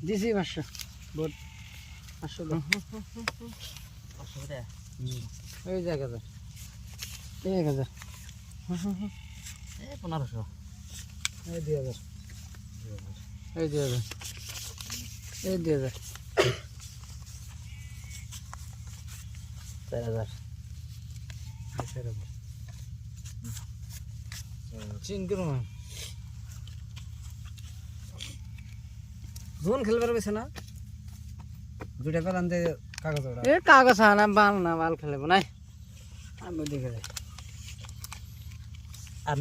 দিছি 500 বোট 500 দাও এই যে 1000 এই 1000 এই 1500 এই 2000 এই 2000 এই 2000 4000 চিন করুন জোন খেলবার বেছে না 2 টাকা দাম দে কাগজ ওড়া এ কাগজ আনা বাল না বাল খেলব নাই আমি দেখে যাই আর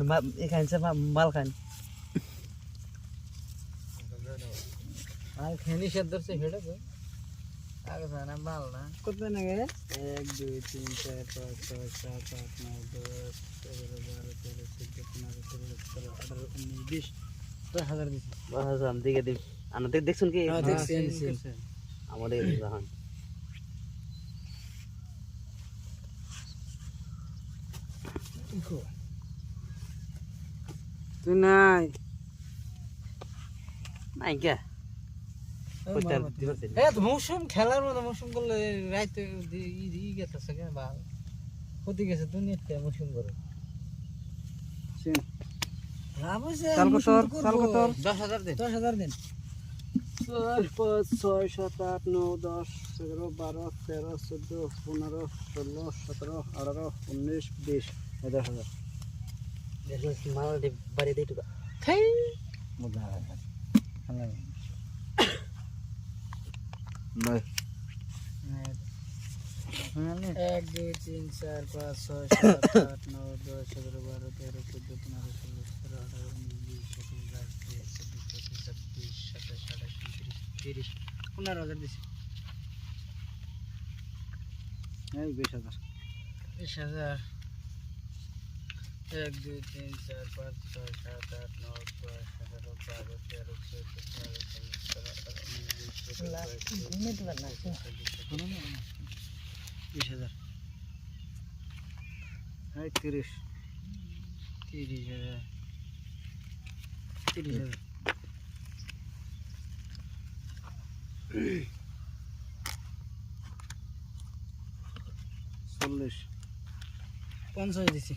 এখানে সে মাল খান আর খেনি সদর সে হেডে তো কাগজ আনা বাল না কত না গে 1 2 3 4 5 6 7 8 9 10 11 12 13 14 15 16 17 18 19 20 10,000 দিছি বাস আম দিকে দিন আনা দেখছুন কি হ্যাঁ দেখছি আমাদের জাহান তুই নাই নাই কে এ তো মৌসুম খেলার মতো মৌসুম করলে রাইতে ই গেছে কে বাল ক্ষতি গেছে দুনিয়াতে মৌসুম করে লাভ হইছে চাল কত 10000 দিন 10000 দিন 4 5 6 7 8 9 10 11 12 13 14 15 16 17 18 19 20 10000 দেখছ মাল দে বাড়ি দেই টুকা খাই মজা লাগে হ্যালো নয় 1 2 3 4 5 6 7 8 9 10 11 12 13 14 15 16 17 18 19 20 15,000 দিছি এই 20000 20000 1 2 3 4 5 6 7 8 9 10 11 12 13 14 15 20,000 এই 30,000 40 50 দিছি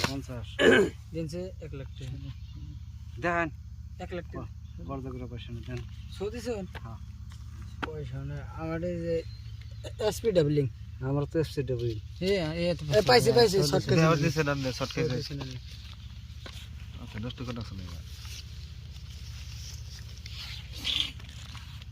50 দিনছে 1 লাখ টাকা দেন 1 লাখ টাকা বড় করে পয়সা দেন সৌদিছে হ্যাঁ পয়সা না আমাদের যে এসপি ডাবলিং আমার তো এসপি ডাবলিং এ পাইছে শর্টকাট দিছে না শর্টকাট দিছে না আচ্ছা 10 টাকা না